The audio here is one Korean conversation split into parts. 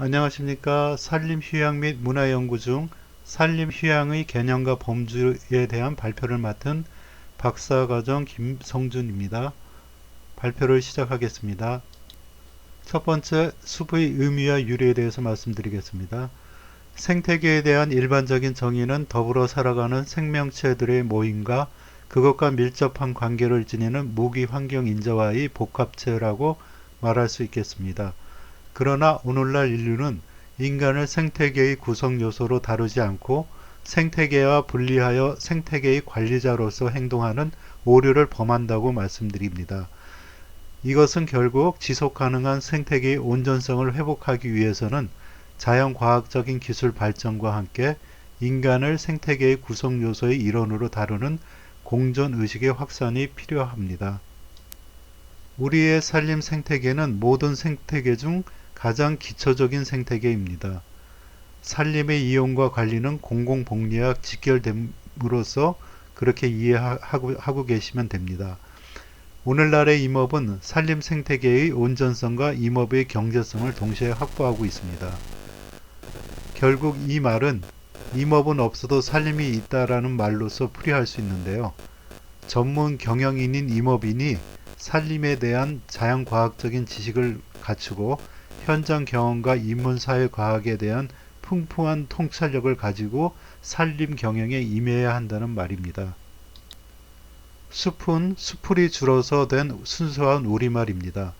안녕하십니까. 산림휴양 및 문화연구 중 산림휴양의 개념과 범주에 대한 발표를 맡은 박사과정 김성준입니다. 발표를 시작하겠습니다. 첫 번째, 숲의 의미와 유래에 대해서 말씀드리겠습니다. 생태계에 대한 일반적인 정의는 더불어 살아가는 생명체들의 모임과 그것과 밀접한 관계를 지니는 무기환경 인자와의 복합체라고 말할 수 있겠습니다. 그러나 오늘날 인류는 인간을 생태계의 구성 요소로 다루지 않고 생태계와 분리하여 생태계의 관리자로서 행동하는 오류를 범한다고 말씀드립니다. 이것은 결국 지속가능한 생태계의 온전성을 회복하기 위해서는 자연과학적인 기술 발전과 함께 인간을 생태계의 구성 요소의 일원으로 다루는 공존의식의 확산이 필요합니다. 우리의 산림 생태계는 모든 생태계 중 가장 기초적인 생태계입니다. 산림의 이용과 관리는 공공복리와 직결됨으로써 그렇게 이해하고 계시면 됩니다. 오늘날의 임업은 산림 생태계의 온전성과 임업의 경제성을 동시에 확보하고 있습니다. 결국 이 말은 임업은 없어도 산림이 있다라는 말로서 풀이할 수 있는데요. 전문 경영인인 임업인이 산림에 대한 자연과학적인 지식을 갖추고 현장 경험과 인문사회과학에 대한 풍부한 통찰력을 가지고 산림 경영에 임해야 한다는 말입니다. 숲은 수풀이 줄어서 된 순수한 우리말입니다.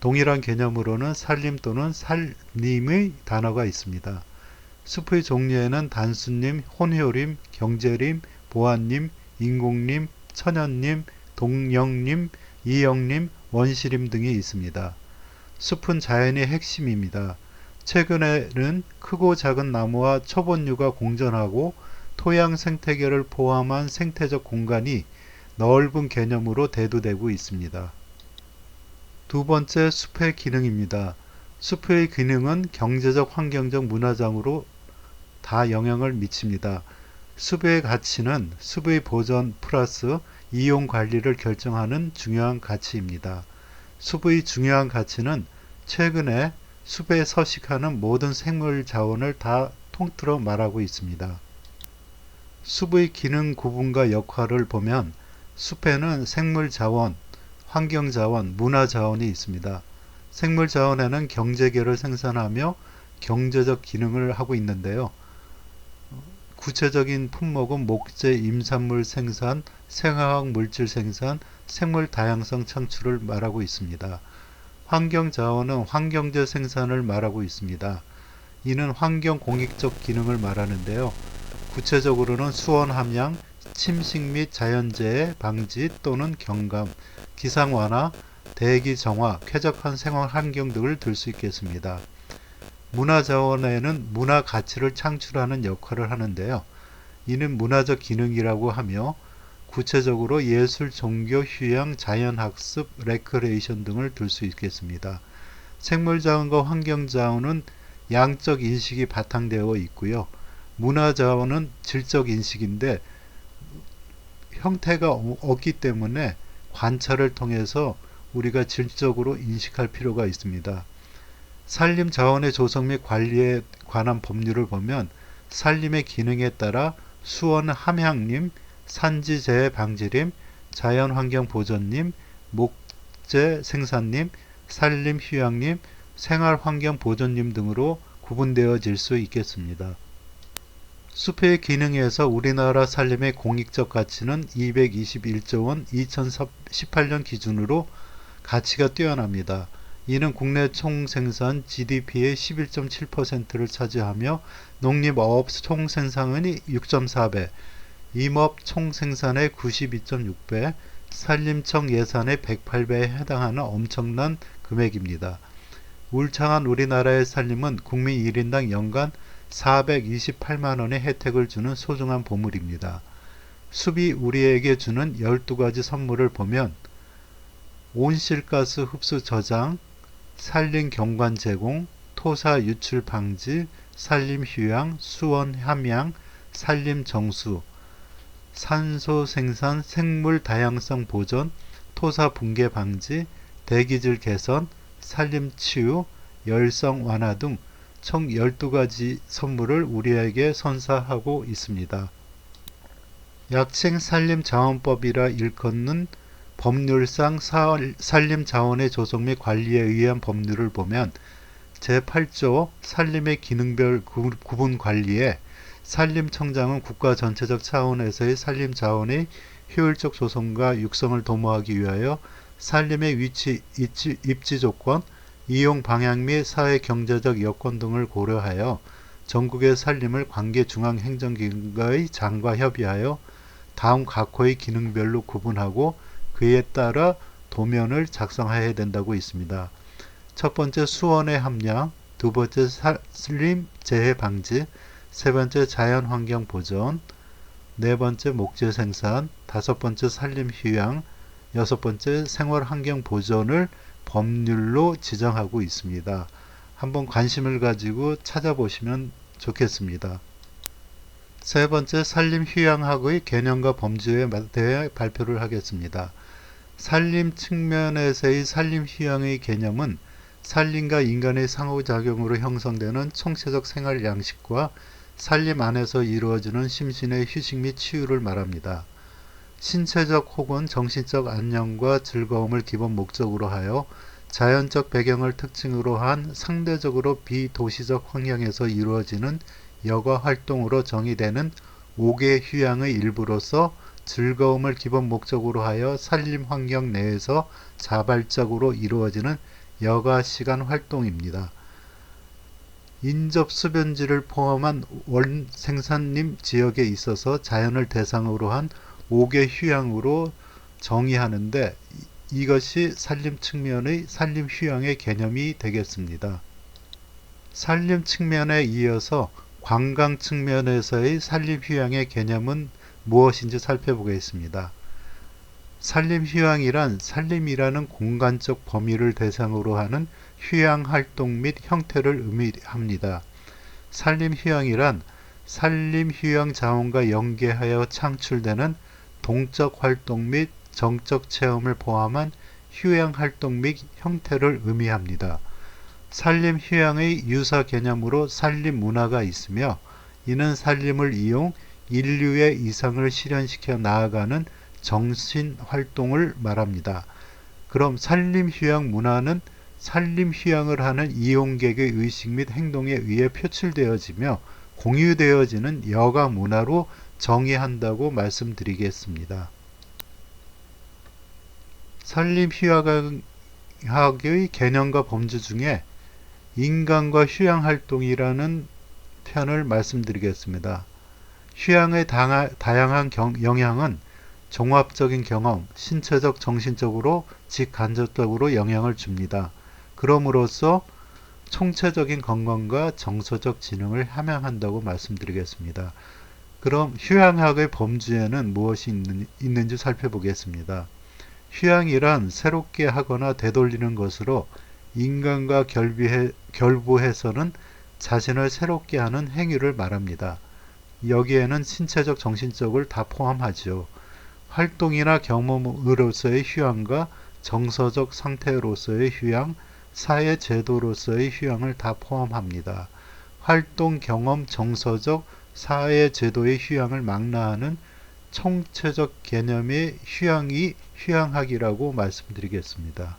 동일한 개념으로는 산림 또는 살림의 단어가 있습니다. 숲의 종류에는 단수림, 혼효림, 경제림, 보안림, 인공림, 천연림, 동영림, 이영림, 원시림 등이 있습니다. 숲은 자연의 핵심입니다. 최근에는 크고 작은 나무와 초본류가 공존하고 토양 생태계를 포함한 생태적 공간이 넓은 개념으로 대두되고 있습니다. 두 번째, 숲의 기능입니다. 숲의 기능은 경제적, 환경적, 문화적으로 다 영향을 미칩니다. 숲의 가치는 숲의 보존 플러스 이용 관리를 결정하는 중요한 가치입니다. 숲의 중요한 가치는 최근에 숲에 서식하는 모든 생물 자원을 다 통틀어 말하고 있습니다. 숲의 기능 구분과 역할을 보면 숲에는 생물 자원, 환경 자원, 문화 자원이 있습니다. 생물 자원에는 경제계를 생산하며 경제적 기능을 하고 있는데요. 구체적인 품목은 목재, 임산물 생산, 생화학 물질 생산, 생물 다양성 창출을 말하고 있습니다. 환경 자원은 환경재 생산을 말하고 있습니다. 이는 환경 공익적 기능을 말하는데요. 구체적으로는 수온 함량, 침식 및 자연재해 방지 또는 경감, 기상 완화, 대기 정화, 쾌적한 생활 환경 등을 들 수 있겠습니다. 문화 자원에는 문화 가치를 창출하는 역할을 하는데요. 이는 문화적 기능이라고 하며 구체적으로 예술, 종교, 휴양, 자연학습, 레크레이션 등을 들 수 있겠습니다. 생물자원과 환경자원은 양적 인식이 바탕되어 있고요. 문화자원은 질적 인식인데 형태가 없기 때문에 관찰을 통해서 우리가 질적으로 인식할 필요가 있습니다. 산림 자원의 조성 및 관리에 관한 법률을 보면 산림의 기능에 따라 수원 함양림, 산지재해 방지림, 자연환경 보존림, 목재 생산림, 산림 휴양림, 생활환경 보존림 등으로 구분되어질 수 있겠습니다. 숲의 기능에서 우리나라 산림의 공익적 가치는 221조 원 2018년 기준으로 가치가 뛰어납니다. 이는 국내 총생산 GDP의 11.7%를 차지하며 농림업 총생산의 6.4배, 임업 총생산의 92.6배, 산림청 예산의 108배에 해당하는 엄청난 금액입니다. 울창한 우리나라의 산림은 국민 1인당 연간 428만원의 혜택을 주는 소중한 보물입니다. 숲이 우리에게 주는 12가지 선물을 보면 온실가스 흡수 저장, 산림 경관 제공, 토사 유출 방지, 산림 휴양, 수원 함양, 산림 정수, 산소 생산, 생물 다양성 보존, 토사 붕괴 방지, 대기질 개선, 산림 치유, 열성 완화 등 총 12가지 선물을 우리에게 선사하고 있습니다. 약칭 산림자원법이라 일컫는 법률상 산림자원의 조성 및 관리에 의한 법률을 보면 제8조 산림의 기능별 구분 관리에 산림청장은 국가 전체적 차원에서의 산림자원의 효율적 조성과 육성을 도모하기 위하여 산림의 위치, 입지 조건, 이용 방향 및 사회 경제적 여건 등을 고려하여 전국의 산림을 관계 중앙행정기관의 장과 협의하여 다음 각호의 기능별로 구분하고 그에 따라 도면을 작성해야 된다고 있습니다. 첫 번째 수원의 함량, 두 번째 산림 재해 방지, 세 번째 자연환경 보존, 네 번째 목재 생산, 다섯 번째 산림 휴양, 여섯 번째 생활환경 보존을 법률로 지정하고 있습니다. 한번 관심을 가지고 찾아보시면 좋겠습니다. 세 번째 산림휴양학의 개념과 범주에 대해 발표를 하겠습니다. 산림 측면에서의 산림휴양의 개념은 산림과 인간의 상호작용으로 형성되는 총체적 생활 양식과 산림 안에서 이루어지는 심신의 휴식 및 치유를 말합니다. 신체적 혹은 정신적 안녕과 즐거움을 기본 목적으로 하여 자연적 배경을 특징으로 한 상대적으로 비도시적 환경에서 이루어지는 여가 활동으로 정의되는 5개 휴양의 일부로서 즐거움을 기본 목적으로 하여 산림 환경 내에서 자발적으로 이루어지는 여가 시간 활동입니다. 인접 수변지를 포함한 원 생산림 지역에 있어서 자연을 대상으로 한 5개 휴양으로 정의하는데 이것이 산림 측면의 산림 휴양의 개념이 되겠습니다. 산림 측면에 이어서 관광 측면에서의 산림 휴양의 개념은 무엇인지 살펴보겠습니다. 산림 휴양이란 산림이라는 공간적 범위를 대상으로 하는 휴양 활동 및 형태를 의미합니다. 산림 휴양이란 산림 휴양 자원과 연계하여 창출되는 동적 활동 및 정적 체험을 포함한 휴양 활동 및 형태를 의미합니다. 산림 휴양의 유사 개념으로 산림 문화가 있으며 이는 산림을 이용 인류의 이상을 실현시켜 나아가는 정신 활동을 말합니다. 그럼 산림 휴양 문화는 산림 휴양을 하는 이용객의 의식 및 행동에 의해 표출되어지며 공유되어지는 여가 문화로 정의한다고 말씀드리겠습니다. 산림 휴양학의 개념과 범주 중에 인간과 휴양활동이라는 편을 말씀드리겠습니다. 휴양의 다양한 영향은 종합적인 경험, 신체적, 정신적으로, 직간접적으로 영향을 줍니다. 그럼으로써 총체적인 건강과 정서적 지능을 함양한다고 말씀드리겠습니다. 그럼 휴양학의 범주에는 무엇이 있는지 살펴보겠습니다. 휴양이란 새롭게 하거나 되돌리는 것으로 인간과 결부해서는 자신을 새롭게 하는 행위를 말합니다. 여기에는 신체적, 정신적을 다 포함하죠. 활동이나 경험으로서의 휴양과 정서적 상태로서의 휴양, 사회 제도로서의 휴양을 다 포함합니다. 활동, 경험, 정서적, 사회 제도의 휴양을 망라하는 총체적 개념의 휴양이 휴양학이라고 말씀드리겠습니다.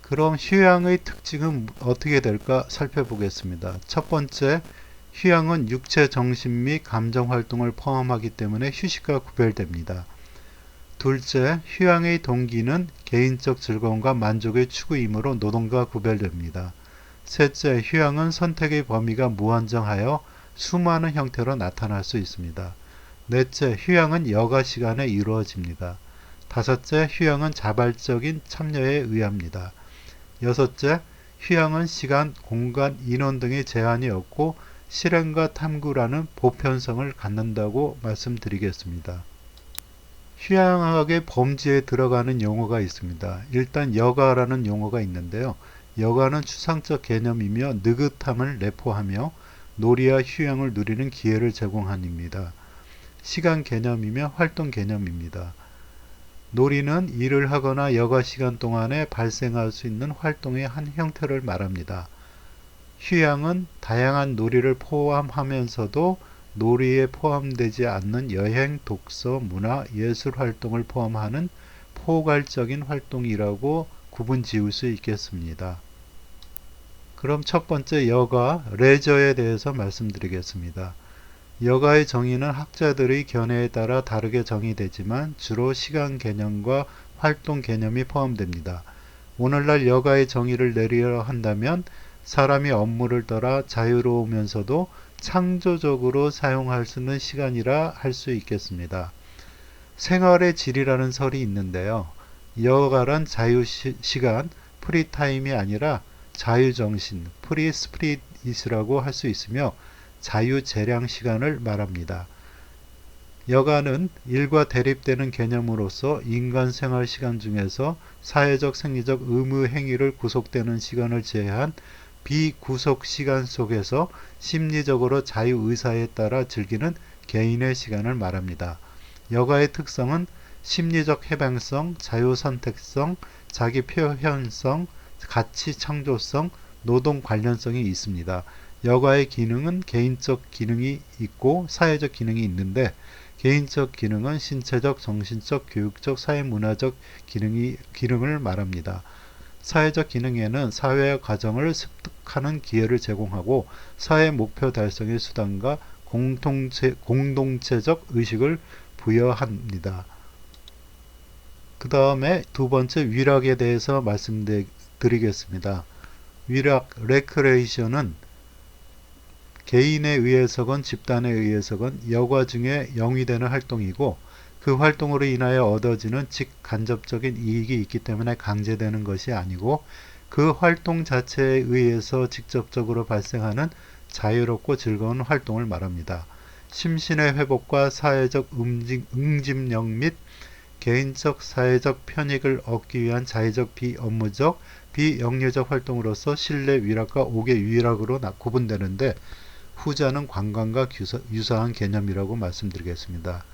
그럼 휴양의 특징은 어떻게 될까 살펴보겠습니다. 첫 번째, 휴양은 육체, 정신 및 감정 활동을 포함하기 때문에 휴식과 구별됩니다. 둘째, 휴양의 동기는 개인적 즐거움과 만족의 추구이므로 노동과 구별됩니다. 셋째, 휴양은 선택의 범위가 무한정하여 수많은 형태로 나타날 수 있습니다. 넷째, 휴양은 여가 시간에 이루어집니다. 다섯째, 휴양은 자발적인 참여에 의합니다. 여섯째, 휴양은 시간, 공간, 인원 등의 제한이 없고 실행과 탐구라는 보편성을 갖는다고 말씀드리겠습니다. 휴양학의 범주에 들어가는 용어가 있습니다. 일단 여가라는 용어가 있는데요. 여가는 추상적 개념이며 느긋함을 내포하며 놀이와 휴양을 누리는 기회를 제공합니다. 시간 개념이며 활동 개념입니다. 놀이는 일을 하거나 여가 시간 동안에 발생할 수 있는 활동의 한 형태를 말합니다. 휴양은 다양한 놀이를 포함하면서도 놀이에 포함되지 않는 여행, 독서, 문화, 예술 활동을 포함하는 포괄적인 활동이라고 구분 지을 수 있겠습니다. 그럼 첫 번째 여가, 레저에 대해서 말씀드리겠습니다. 여가의 정의는 학자들의 견해에 따라 다르게 정의되지만 주로 시간 개념과 활동 개념이 포함됩니다. 오늘날 여가의 정의를 내리려 한다면 사람이 업무를 떠나 자유로우면서도 창조적으로 사용할 수 있는 시간이라 할 수 있겠습니다. 생활의 질이라는 설이 있는데요. 여가란 자유시간, 프리타임이 아니라 자유정신, 프리스피릿이라고 할 수 있으며 자유재량 시간을 말합니다. 여가는 일과 대립되는 개념으로서 인간 생활 시간 중에서 사회적 생리적 의무 행위를 구속되는 시간을 제외한 비구속 시간 속에서 심리적으로 자유의사에 따라 즐기는 개인의 시간을 말합니다. 여가의 특성은 심리적 해방성, 자유선택성, 자기표현성, 가치 창조성, 노동 관련성이 있습니다. 여가의 기능은 개인적 기능이 있고 사회적 기능이 있는데 개인적 기능은 신체적, 정신적, 교육적, 사회문화적 기능을 말합니다. 사회적 기능에는 사회와 가정을 습득하는 기회를 제공하고 사회 목표 달성의 수단과 공동체적 의식을 부여합니다. 그 다음에 두 번째 위락에 대해서 말씀드리겠습니다. 위락, 레크레이션은 개인에 의해서건 집단에 의해서건 여가 중에 영위되는 활동이고 그 활동으로 인하여 얻어지는 직간접적인 이익이 있기 때문에 강제되는 것이 아니고 그 활동 자체에 의해서 직접적으로 발생하는 자유롭고 즐거운 활동을 말합니다. 심신의 회복과 사회적 응집력 및 개인적 사회적 편익을 얻기 위한 자의적 비업무적 비영리적 활동으로서 실내 위락과 옥외 위락으로 구분되는데 후자는 관광과 유사한 개념이라고 말씀드리겠습니다.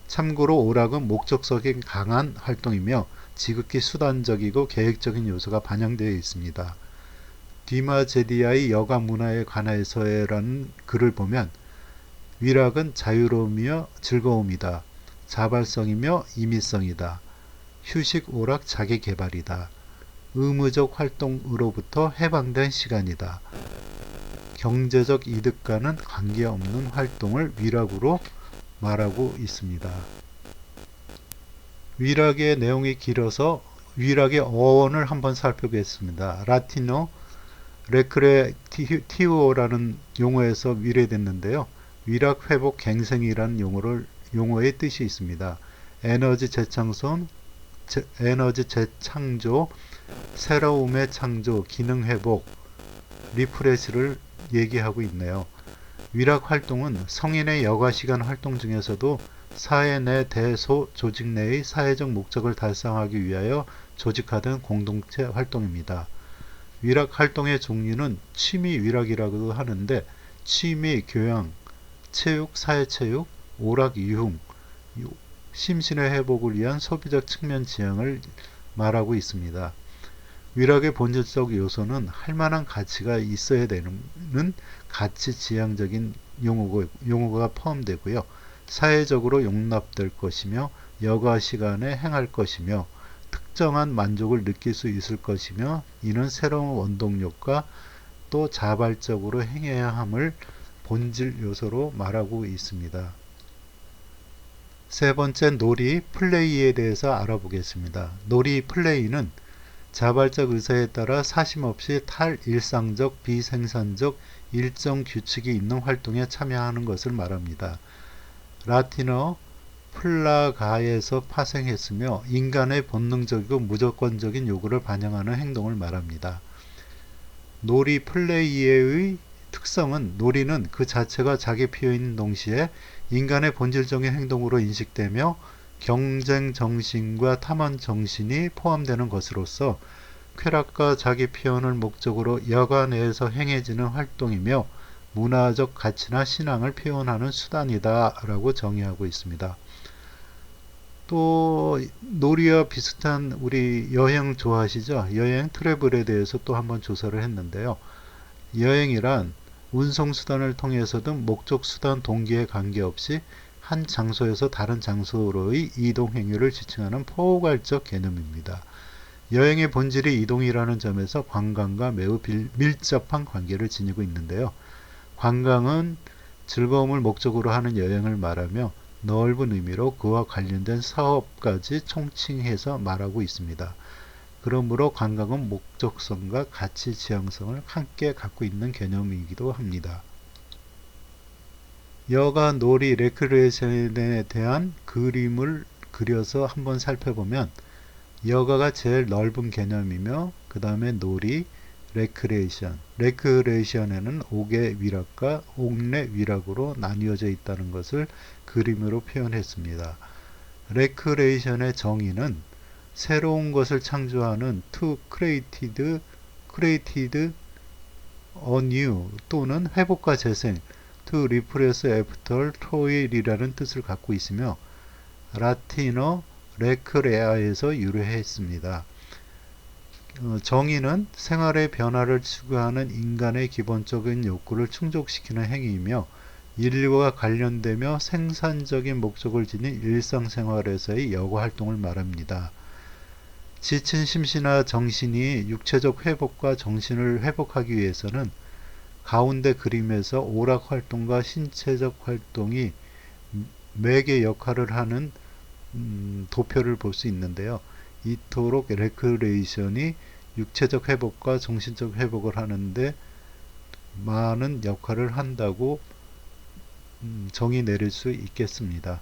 참고로 오락은 목적성이 강한 활동이며 지극히 수단적이고 계획적인 요소가 반영되어 있습니다. 디마제디아의 여가 문화에 관해서라는 글을 보면 위락은 자유로움이며 즐거움이다. 자발성이며 임의성이다. 휴식, 오락, 자기개발이다. 의무적 활동으로부터 해방된 시간이다. 경제적 이득과는 관계없는 활동을 위락으로 말하고 있습니다. 위락의 내용이 길어서 위락의 어원을 한번 살펴보겠습니다. 라틴어 레크레티오라는 용어에서 유래됐는데요. 위락, 회복, 갱생이라는 용어의 뜻이 있습니다. 에너지 재창조, 새로움의 창조, 기능 회복, 리프레시를 얘기하고 있네요. 위락 활동은 성인의 여가 시간 활동 중에서도 사회 내 대소 조직 내의 사회적 목적을 달성하기 위하여 조직화된 공동체 활동입니다. 위락 활동의 종류는 취미 위락이라고도 하는데 취미, 교양, 체육, 사회체육, 오락, 유흥, 심신의 회복을 위한 소비적 측면 지향을 말하고 있습니다. 위락의 본질적 요소는 할 만한 가치가 있어야 되는 가치 지향적인 용어가 포함되고요. 사회적으로 용납될 것이며 여가 시간에 행할 것이며 특정한 만족을 느낄 수 있을 것이며 이는 새로운 원동력과 또 자발적으로 행해야 함을 본질 요소로 말하고 있습니다. 세 번째 놀이, 플레이에 대해서 알아보겠습니다. 놀이, 플레이는 자발적 의사에 따라 사심없이 탈일상적, 비생산적, 일정 규칙이 있는 활동에 참여하는 것을 말합니다. 라틴어 플라가에서 파생했으며 인간의 본능적이고 무조건적인 요구를 반영하는 행동을 말합니다. 놀이 플레이의 특성은 놀이는 그 자체가 자기 표현인 동시에 인간의 본질적인 행동으로 인식되며 경쟁 정신과 탐험 정신이 포함되는 것으로서 쾌락과 자기 표현을 목적으로 여가 내에서 행해지는 활동이며 문화적 가치나 신앙을 표현하는 수단이다 라고 정의하고 있습니다. 또 놀이와 비슷한 우리 여행 좋아하시죠? 여행 트래블에 대해서 또 한번 조사를 했는데요. 여행이란 운송수단을 통해서든 목적수단 동기에 관계없이 한 장소에서 다른 장소로의 이동 행위를 지칭하는 포괄적 개념입니다. 여행의 본질이 이동이라는 점에서 관광과 매우 밀접한 관계를 지니고 있는데요. 관광은 즐거움을 목적으로 하는 여행을 말하며 넓은 의미로 그와 관련된 사업까지 총칭해서 말하고 있습니다. 그러므로 관광은 목적성과 가치 지향성을 함께 갖고 있는 개념이기도 합니다. 여가 놀이 레크레이션에 대한 그림을 그려서 한번 살펴보면 여가가 제일 넓은 개념이며 그 다음에 놀이, 레크레이션에는 옥의 위락과 옥내 위락으로 나뉘어져 있다는 것을 그림으로 표현했습니다. 레크레이션의 정의는 새로운 것을 창조하는 to created anew 또는 회복과 재생 to repress after toil이라는 뜻을 갖고 있으며 라틴어 레크레아에서 유래했습니다. 정의는 생활의 변화를 추구하는 인간의 기본적인 욕구를 충족시키는 행위이며 인류와 관련되며 생산적인 목적을 지닌 일상생활에서의 여가활동을 말합니다. 지친 심신이나 정신이 육체적 회복과 정신을 회복하기 위해서는 가운데 그림에서 오락활동과 신체적 활동이 매개 역할을 하는 도표를 볼 수 있는데요. 이토록 레크레이션이 육체적 회복과 정신적 회복을 하는데 많은 역할을 한다고 정의 내릴 수 있겠습니다.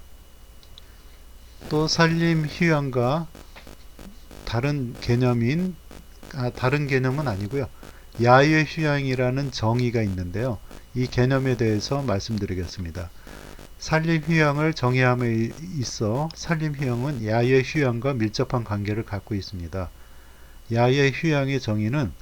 또 산림 휴양과 다른 개념은 아니고요. 야외 휴양이라는 정의가 있는데요. 이 개념에 대해서 말씀드리겠습니다. 산림 휴양을 정의함에 있어 산림 휴양은 야외 휴양과 밀접한 관계를 갖고 있습니다. 야외 휴양의 정의는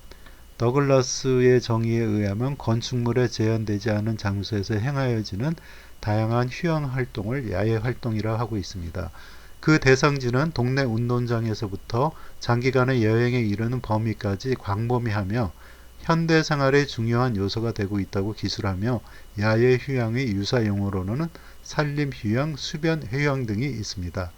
더글라스의 정의에 의하면 건축물에 제한되지 않은 장소에서 행하여지는 다양한 휴양 활동을 야외 활동이라 하고 있습니다. 그 대상지는 동네 운동장에서부터 장기간의 여행에 이르는 범위까지 광범위하며 현대 생활의 중요한 요소가 되고 있다고 기술하며 야외 휴양의 유사 용어로는 산림 휴양, 수변 휴양 등이 있습니다.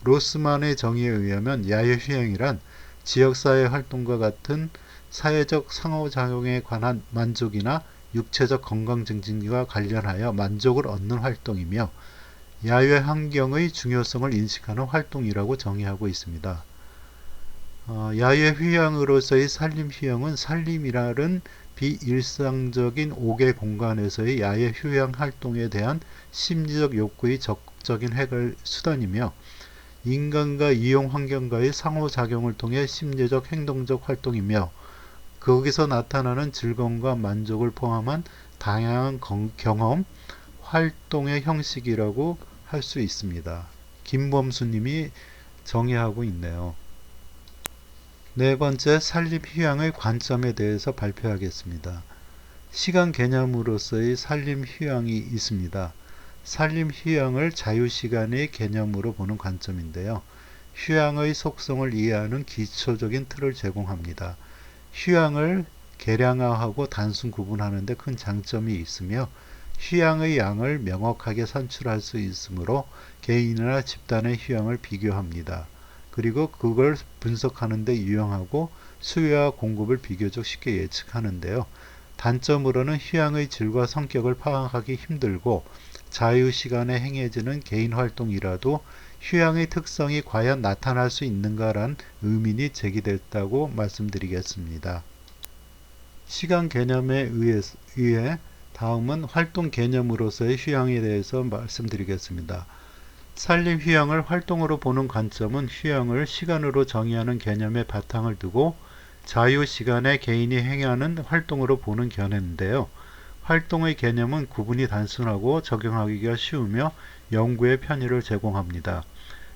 로스만의 정의에 의하면 야외 휴양이란 지역사회 활동과 같은 사회적 상호작용에 관한 만족이나 육체적 건강 증진과 관련하여 만족을 얻는 활동이며 야외 환경의 중요성을 인식하는 활동이라고 정의하고 있습니다. 야외 휴양으로서의 산림 휴양은 산림이라는 비일상적인 옥의 공간에서의 야외 휴양 활동에 대한 심리적 욕구의 적극적인 해결 수단이며 인간과 이용 환경과의 상호작용을 통해 심리적 행동적 활동이며 거기서 나타나는 즐거움과 만족을 포함한 다양한 경험, 활동의 형식이라고 할 수 있습니다. 김범수님이 정의하고 있네요. 네 번째, 산림 휴양의 관점에 대해서 발표하겠습니다. 시간 개념으로서의 산림 휴양이 있습니다. 산림 휴양을 자유시간의 개념으로 보는 관점인데요. 휴양의 속성을 이해하는 기초적인 틀을 제공합니다. 휴양을 계량화하고 단순 구분하는 데 큰 장점이 있으며 휴양의 양을 명확하게 산출할 수 있으므로 개인이나 집단의 휴양을 비교합니다. 그리고 그걸 분석하는 데 유용하고 수요와 공급을 비교적 쉽게 예측하는데요. 단점으로는 휴양의 질과 성격을 파악하기 힘들고 자유시간에 행해지는 개인활동이라도 휴양의 특성이 과연 나타날 수 있는가란 의문이 제기됐다고 말씀드리겠습니다. 시간 개념에 의해 다음은 활동 개념으로서의 휴양에 대해서 말씀드리겠습니다. 산림 휴양을 활동으로 보는 관점은 휴양을 시간으로 정의하는 개념에 바탕을 두고 자유시간에 개인이 행하는 활동으로 보는 견해인데요. 활동의 개념은 구분이 단순하고 적용하기가 쉬우며 연구의 편의를 제공합니다.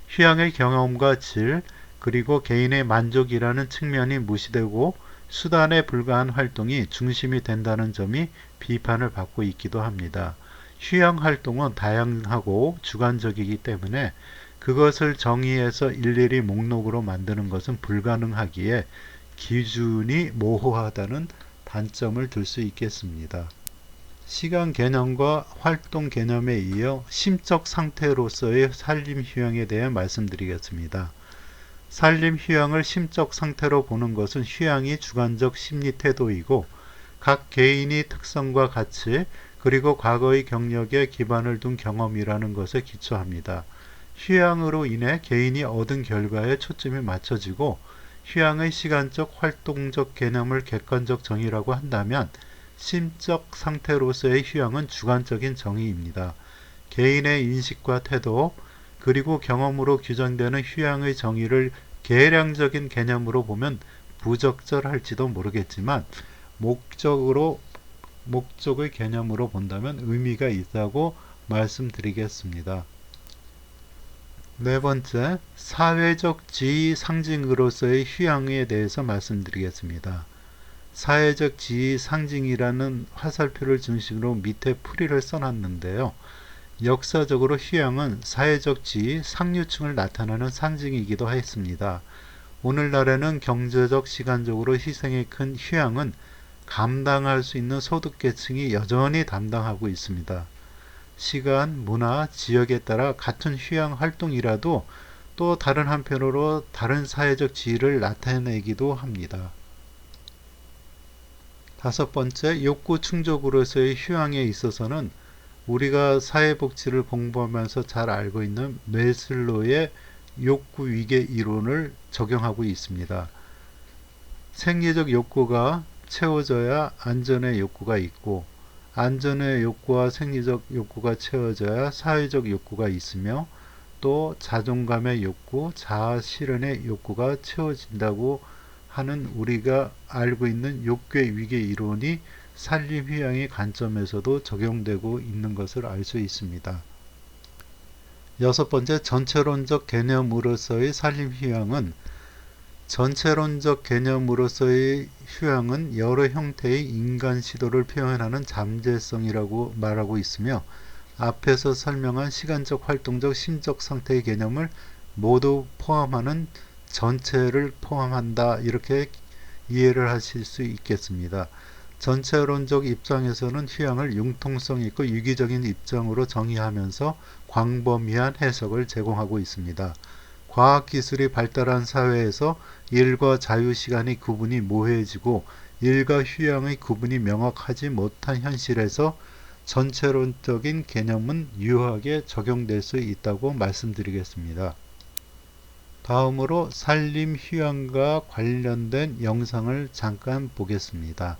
휴양의 경험과 질, 그리고 개인의 만족이라는 측면이 무시되고 수단에 불과한 활동이 중심이 된다는 점이 비판을 받고 있기도 합니다. 휴양 활동은 다양하고 주관적이기 때문에 그것을 정의해서 일일이 목록으로 만드는 것은 불가능하기에 기준이 모호하다는 관점을 둘 수 있겠습니다. 시간 개념과 활동 개념에 이어 심적 상태로서의 산림 휴양에 대해 말씀드리겠습니다. 산림 휴양을 심적 상태로 보는 것은 휴양이 주관적 심리 태도이고 각 개인의 특성과 가치 그리고 과거의 경력에 기반을 둔 경험이라는 것에 기초합니다. 휴양으로 인해 개인이 얻은 결과에 초점이 맞춰지고 휴양의 시간적 활동적 개념을 객관적 정의라고 한다면 심적 상태로서의 휴양은 주관적인 정의입니다. 개인의 인식과 태도 그리고 경험으로 규정되는 휴양의 정의를 계량적인 개념으로 보면 부적절할지도 모르겠지만 목적의 개념으로 본다면 의미가 있다고 말씀드리겠습니다. 네 번째, 사회적 지위 상징으로서의 휴양에 대해서 말씀드리겠습니다. 사회적 지위 상징이라는 화살표를 중심으로 밑에 풀이를 써놨는데요. 역사적으로 휴양은 사회적 지위, 상류층을 나타내는 상징이기도 했습니다. 오늘날에는 경제적, 시간적으로 희생이 큰 휴양은 감당할 수 있는 소득계층이 여전히 담당하고 있습니다. 시간, 문화, 지역에 따라 같은 휴양 활동이라도 또 다른 한편으로 다른 사회적 지위를 나타내기도 합니다. 다섯 번째, 욕구 충족으로서의 휴양에 있어서는 우리가 사회복지를 공부하면서 잘 알고 있는 메슬로의 욕구 위계 이론을 적용하고 있습니다. 생리적 욕구가 채워져야 안전의 욕구가 있고 안전의 욕구와 생리적 욕구가 채워져야 사회적 욕구가 있으며 또 자존감의 욕구, 자아 실현의 욕구가 채워진다고 하는 우리가 알고 있는 욕구 위계 이론이 산림 휴양의 관점에서도 적용되고 있는 것을 알 수 있습니다. 여섯 번째, 전체론적 개념으로서의 산림 휴양은 전체론적 개념으로서의 휴양은 여러 형태의 인간 시도를 표현하는 잠재성이라고 말하고 있으며 앞에서 설명한 시간적, 활동적, 심적 상태의 개념을 모두 포함하는 전체를 포함한다 이렇게 이해를 하실 수 있겠습니다. 전체론적 입장에서는 휴양을 융통성 있고 유기적인 입장으로 정의하면서 광범위한 해석을 제공하고 있습니다. 과학기술이 발달한 사회에서 일과 자유시간의 구분이 모호해지고 일과 휴양의 구분이 명확하지 못한 현실에서 전체론적인 개념은 유효하게 적용될 수 있다고 말씀드리겠습니다. 다음으로 산림 휴양과 관련된 영상을 잠깐 보겠습니다.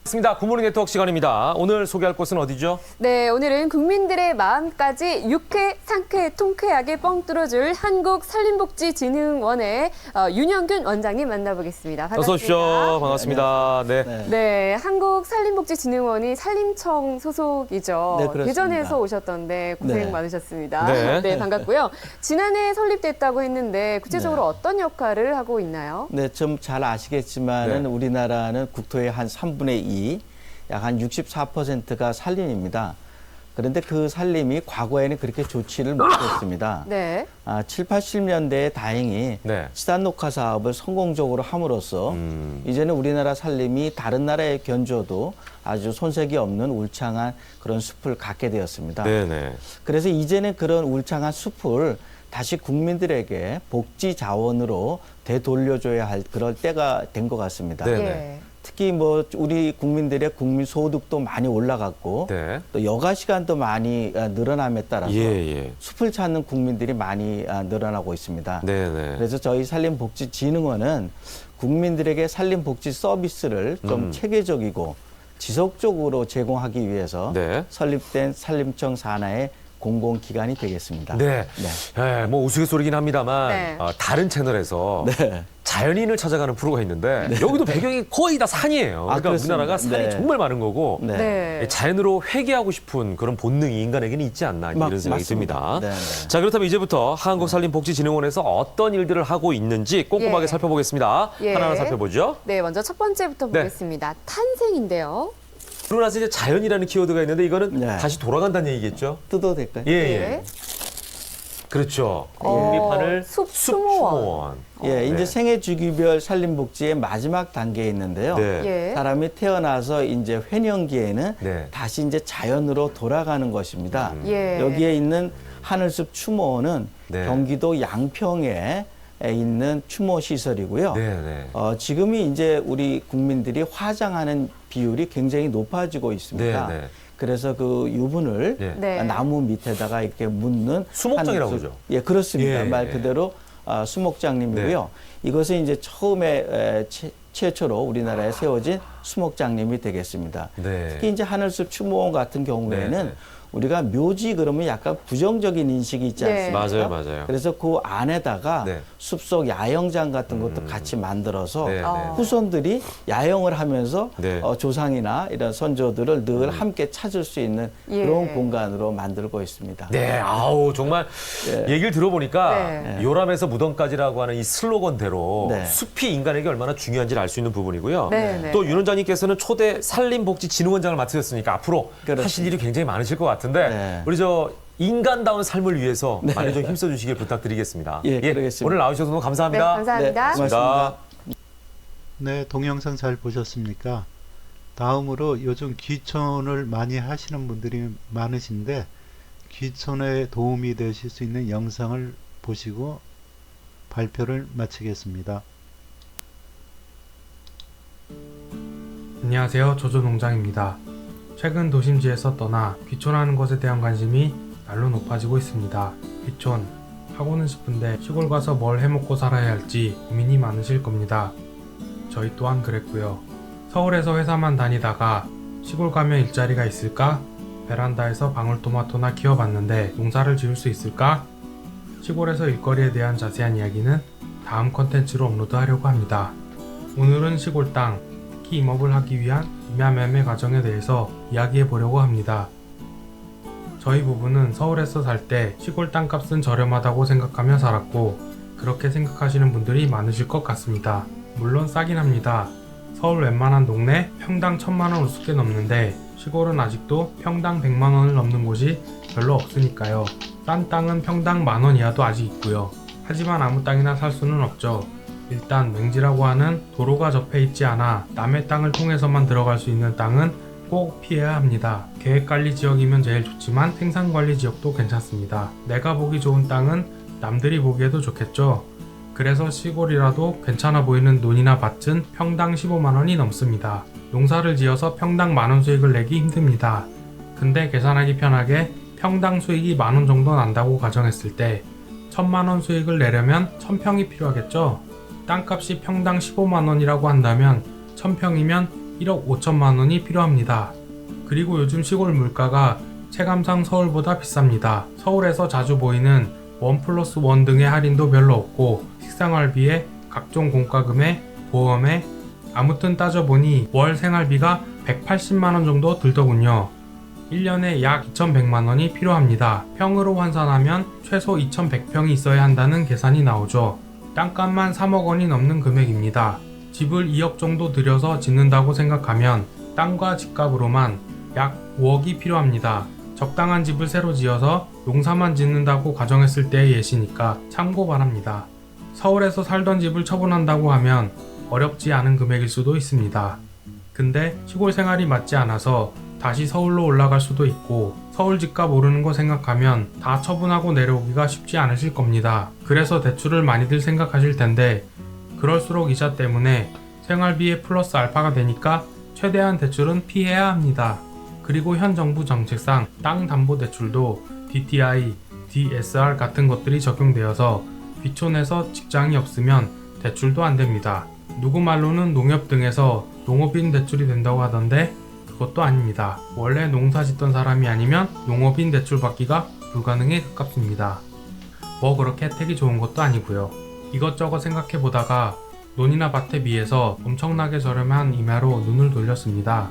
반갑습니다. 굿모닝 네트워크 시간입니다. 오늘 소개할 곳은 어디죠? 네, 오늘은 국민들의 마음까지 유쾌, 상쾌, 통쾌하게 뻥 뚫어줄 한국산림복지진흥원의 윤영균 원장님 만나보겠습니다. 반갑습니다. 어서 오십시오. 반갑습니다. 네. 네, 한국산림복지진흥원이 산림청 소속이죠. 네, 그렇습니다. 대전에서 오셨던데 고생 네. 많으셨습니다. 네. 네, 반갑고요. 지난해 설립됐다고 했는데 구체적으로 어떤 역할을 하고 있나요? 네, 좀 잘 아시겠지만은 네. 우리나라는 국토의 한 3분의 2, 약 한 64%가 산림입니다. 그런데 그 산림이 과거에는 그렇게 좋지를 못했습니다. 네. 7, 80년대에 다행히 네. 치단 녹화 사업을 성공적으로 함으로써 이제는 우리나라 산림이 다른 나라에 견줘도 아주 손색이 없는 울창한 그런 숲을 갖게 되었습니다. 네네. 그래서 이제는 그런 울창한 숲을 다시 국민들에게 복지 자원으로 되돌려줘야 할 그럴 때가 된 것 같습니다. 네. 예. 특히 뭐 우리 국민들의 국민 소득도 많이 올라갔고 네. 또 여가 시간도 많이 늘어남에 따라서 예. 숲을 찾는 국민들이 많이 늘어나고 있습니다. 네네. 그래서 저희 산림복지진흥원은 국민들에게 산림복지 서비스를 좀 체계적이고 지속적으로 제공하기 위해서 네. 설립된 산림청 산하의 공공기관이 되겠습니다. 네. 네. 뭐 우스갯소리긴 합니다만 네. 다른 채널에서 네. 자연인을 찾아가는 프로가 있는데 여기도 배경이 거의 다 산이에요. 그러니까 그렇습니다. 우리나라가 산이 네. 정말 많은 거고 네. 네. 자연으로 회귀하고 싶은 그런 본능이 인간에게는 있지 않나 이런 생각이 맞습니다. 듭니다. 네, 네. 자, 그렇다면 이제부터 한국산림복지진흥원에서 어떤 일들을 하고 있는지 꼼꼼하게 예. 살펴보겠습니다. 예. 하나하나 살펴보죠. 네, 먼저 첫 번째부터 네. 보겠습니다. 탄생인데요. 그러고 나서 이제 자연이라는 키워드가 있는데 이거는 네. 다시 돌아간다는 얘기겠죠? 뜯어도 될까요? 예. 네. 그렇죠. 국립하늘 숲추모원. 예, 이제 네. 생애 주기별 산림복지의 마지막 단계에 있는데요. 네. 예. 사람이 태어나서 이제 회년기에는 네. 다시 이제 자연으로 돌아가는 것입니다. 예. 여기에 있는 하늘숲 추모원은 네. 경기도 양평에 있는 추모 시설이고요. 네, 네. 지금이 이제 우리 국민들이 화장하는 비율이 굉장히 높아지고 있습니다. 네, 네. 그래서 그 유분을 네. 네. 나무 밑에다가 이렇게 묻는 수목장이라고 하늘숲- 그러죠? 예, 그렇습니다. 예, 말 예. 그대로 수목장님이고요. 이것은 이제 처음에 최초로 우리나라에 세워진 수목장님이 되겠습니다. 네. 특히 이제 하늘숲 추모원 같은 경우에는 네, 네. 우리가 묘지 그러면 약간 부정적인 인식이 있지 네. 않습니까? 맞아요. 그래서 그 안에다가 네. 숲속 야영장 같은 것도 같이 만들어서 네, 네. 후손들이 야영을 하면서 네. 조상이나 이런 선조들을 늘 함께 찾을 수 있는 예. 그런 공간으로 만들고 있습니다. 네, 아우 정말 얘기를 들어보니까 네. 요람에서 무덤까지라고 하는 이 슬로건대로 네. 숲이 인간에게 얼마나 중요한지를 알 수 있는 부분이고요. 네, 네. 또 윤 원장님께서는 초대 산림복지진흥원장을 맡으셨으니까 앞으로 그렇습니다. 하실 일이 굉장히 많으실 것 같은데 네. 우리 저 인간다운 삶을 위해서 많이 좀 힘써주시길 부탁드리겠습니다. 예, 그러겠습니다. 오늘 나오셔서 너무 네, 감사합니다. 감사합니다. 네, 고맙습니다. 네, 동영상 잘 보셨습니까? 다음으로 요즘 귀촌을 많이 하시는 분들이 많으신데 귀촌에 도움이 되실 수 있는 영상을 보시고 발표를 마치겠습니다. 안녕하세요. 조조농장입니다. 최근 도심지에서 떠나 귀촌하는 것에 대한 관심이 날로 높아지고 있습니다. 귀촌 하고는 싶은데 시골 가서 뭘 해먹고 살아야 할지 고민이 많으실 겁니다. 저희 또한 그랬고요. 서울에서 회사만 다니다가 시골 가면 일자리가 있을까? 베란다에서 방울토마토나 키워봤는데 농사를 지을 수 있을까? 시골에서 일거리에 대한 자세한 이야기는 다음 컨텐츠로 업로드하려고 합니다. 오늘은 시골 땅, 특히 임업을 하기 위한 임야매매 과정에 대해서 이야기해 보려고 합니다. 저희 부부는 서울에서 살 때 시골 땅값은 저렴하다고 생각하며 살았고 그렇게 생각하시는 분들이 많으실 것 같습니다. 물론 싸긴 합니다. 서울 웬만한 동네 평당 1000만원 우습게 넘는데 시골은 아직도 평당 100만원을 넘는 곳이 별로 없으니까요. 싼 땅은 평당 만원 이하도 아직 있고요. 하지만 아무 땅이나 살 수는 없죠. 일단 맹지라고 하는 도로가 접해 있지 않아 남의 땅을 통해서만 들어갈 수 있는 땅은 꼭 피해야 합니다. 계획관리 지역이면 제일 좋지만 생산관리 지역도 괜찮습니다. 내가 보기 좋은 땅은 남들이 보기에도 좋겠죠. 그래서 시골이라도 괜찮아 보이는 논이나 밭은 평당 15만원이 넘습니다. 농사를 지어서 평당 만원 수익을 내기 힘듭니다. 근데 계산하기 편하게 평당 수익이 만원 정도 난다고 가정했을 때 1000만원 수익을 내려면 1000평이 필요하겠죠? 땅값이 평당 15만원이라고 한다면 1000평이면 1억 5천만원이 필요합니다. 그리고 요즘 시골 물가가 체감상 서울보다 비쌉니다. 서울에서 자주 보이는 1+1 등의 할인도 별로 없고 식생활비에 각종 공과금에 보험에 아무튼 따져보니 월 생활비가 180만원 정도 들더군요. 1년에 약 2100만원이 필요합니다. 평으로 환산하면 최소 2100평이 있어야 한다는 계산이 나오죠. 땅값만 3억 원이 넘는 금액입니다. 집을 2억 정도 들여서 짓는다고 생각하면 땅과 집값으로만 약 5억이 필요합니다. 적당한 집을 새로 지어서 농사만 짓는다고 가정했을 때의 예시니까 참고 바랍니다. 서울에서 살던 집을 처분한다고 하면 어렵지 않은 금액일 수도 있습니다. 근데 시골 생활이 맞지 않아서 다시 서울로 올라갈 수도 있고 서울 집값 오르는 거 생각하면 다 처분하고 내려오기가 쉽지 않으실 겁니다. 그래서 대출을 많이들 생각하실 텐데 그럴수록 이자 때문에 생활비에 플러스 알파가 되니까 최대한 대출은 피해야 합니다. 그리고 현 정부 정책상 땅 담보 대출도 DTI, DSR 같은 것들이 적용되어서 귀촌에서 직장이 없으면 대출도 안 됩니다. 누구 말로는 농협 등에서 농업인 대출이 된다고 하던데 그것도 아닙니다. 원래 농사 짓던 사람이 아니면 농업인 대출 받기가 불가능에 가깝습니다. 뭐 그렇게 혜택이 좋은 것도 아니고요. 이것저것 생각해 보다가 논이나 밭에 비해서 엄청나게 저렴한 임야로 눈을 돌렸습니다.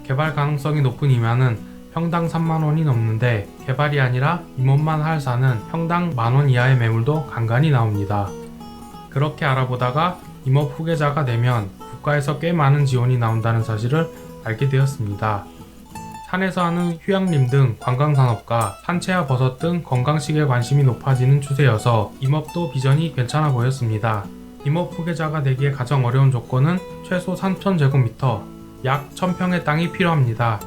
개발 가능성이 높은 임야는 평당 3만원이 넘는데 개발이 아니라 임업만 할 산은 평당 만원 이하의 매물도 간간히 나옵니다. 그렇게 알아보다가 임업 후계자가 되면 국가에서 꽤 많은 지원이 나온다는 사실을 알게 되었습니다. 산에서 하는 휴양림 등 관광산업과 산채와 버섯 등 건강식에 관심이 높아지는 추세여서 임업도 비전이 괜찮아 보였습니다. 임업 후계자가 되기에 가장 어려운 조건은 최소 3,000제곱미터, 약 1,000평의 땅이 필요합니다.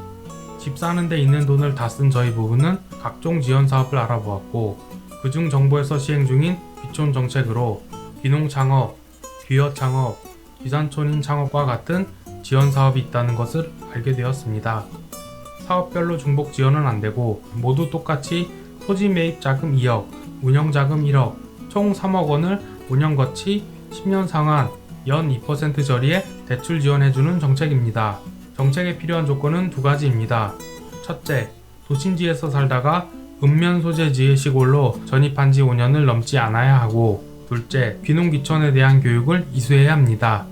집 사는 데 있는 돈을 다 쓴 저희 부부는 각종 지원 사업을 알아보았고 그중 정부에서 시행 중인 귀촌 정책으로 귀농 창업, 귀여 창업, 귀산촌인 창업과 같은 지원 사업이 있다는 것을 알게 되었습니다. 사업별로 중복 지원은 안되고 모두 똑같이 토지 매입 자금 2억, 운영 자금 1억, 총 3억 원을 운영 거치 10년 상환, 연 2% 저리에 대출 지원해주는 정책입니다. 정책에 필요한 조건은 두 가지입니다. 첫째, 도심지에서 살다가 읍면 소재지의 시골로 전입한 지 5년을 넘지 않아야 하고, 둘째, 귀농귀촌에 대한 교육을 이수해야 합니다.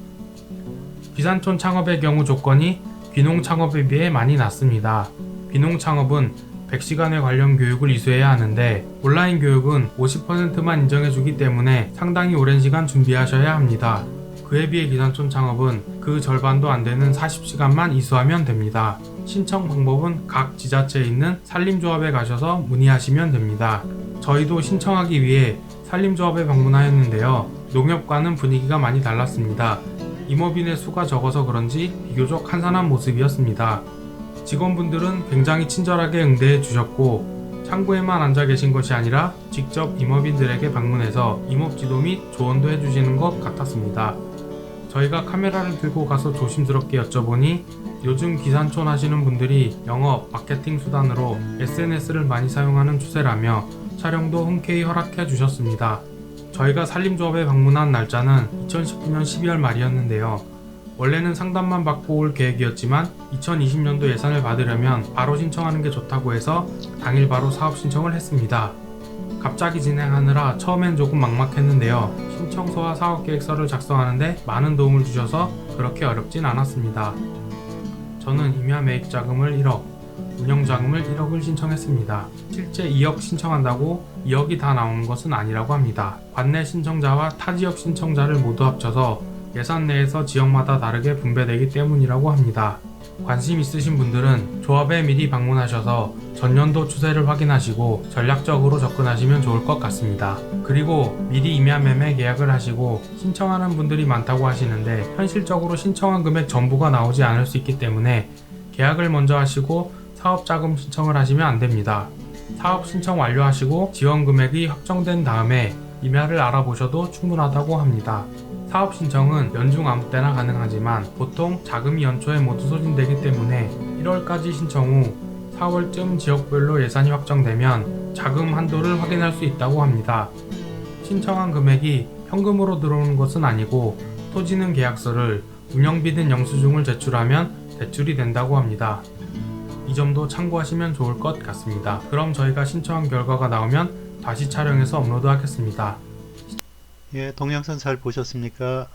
귀산촌 창업의 경우 조건이 귀농 창업에 비해 많이 낮습니다. 귀농 창업은 100시간의 관련 교육을 이수해야 하는데 온라인 교육은 50%만 인정해주기 때문에 상당히 오랜 시간 준비하셔야 합니다. 그에 비해 귀산촌 창업은 그 절반도 안 되는 40시간만 이수하면 됩니다. 신청 방법은 각 지자체에 있는 산림조합에 가셔서 문의하시면 됩니다. 저희도 신청하기 위해 산림조합에 방문하였는데요. 농협과는 분위기가 많이 달랐습니다. 임업인의 수가 적어서 그런지 비교적 한산한 모습이었습니다. 직원분들은 굉장히 친절하게 응대해 주셨고 창구에만 앉아 계신 것이 아니라 직접 임업인들에게 방문해서 임업지도 및 조언도 해주시는 것 같았습니다. 저희가 카메라를 들고 가서 조심스럽게 여쭤보니 요즘 귀산촌 하시는 분들이 영업, 마케팅 수단으로 SNS를 많이 사용하는 추세라며 촬영도 흔쾌히 허락해 주셨습니다. 저희가 산림조합에 방문한 날짜는 2019년 12월 말이었는데요. 원래는 상담만 받고 올 계획이었지만 2020년도 예산을 받으려면 바로 신청하는 게 좋다고 해서 당일 바로 사업 신청을 했습니다. 갑자기 진행하느라 처음엔 조금 막막했는데요. 신청서와 사업계획서를 작성하는데 많은 도움을 주셔서 그렇게 어렵진 않았습니다. 저는 임야 매입 자금을 1억, 운영 자금을 1억을 신청했습니다. 실제 2억 신청한다고 2억이 다 나오는 것은 아니라고 합니다. 관내 신청자와 타 지역 신청자를 모두 합쳐서 예산 내에서 지역마다 다르게 분배되기 때문이라고 합니다. 관심 있으신 분들은 조합에 미리 방문하셔서 전년도 추세를 확인하시고 전략적으로 접근하시면 좋을 것 같습니다. 그리고 미리 임야 매매 계약을 하시고 신청하는 분들이 많다고 하시는데 현실적으로 신청한 금액 전부가 나오지 않을 수 있기 때문에 계약을 먼저 하시고 사업자금 신청을 하시면 안됩니다. 사업 신청 완료하시고 지원 금액이 확정된 다음에 임야를 알아보셔도 충분하다고 합니다. 사업 신청은 연중 아무 때나 가능하지만 보통 자금이 연초에 모두 소진되기 때문에 1월까지 신청 후 4월쯤 지역별로 예산이 확정되면 자금 한도를 확인할 수 있다고 합니다. 신청한 금액이 현금으로 들어오는 것은 아니고 토지는 계약서를, 운영비는 영수증을 제출하면 대출이 된다고 합니다. 이 점도 참고하시면 좋을 것 같습니다. 그럼 저희가 신청한 결과가 나오면 다시 촬영해서 업로드하겠습니다. 예, 동영상 잘 보셨습니까?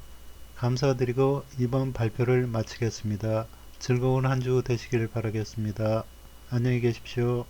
감사드리고 이번 발표를 마치겠습니다. 즐거운 한 주 되시길 바라겠습니다. 안녕히 계십시오.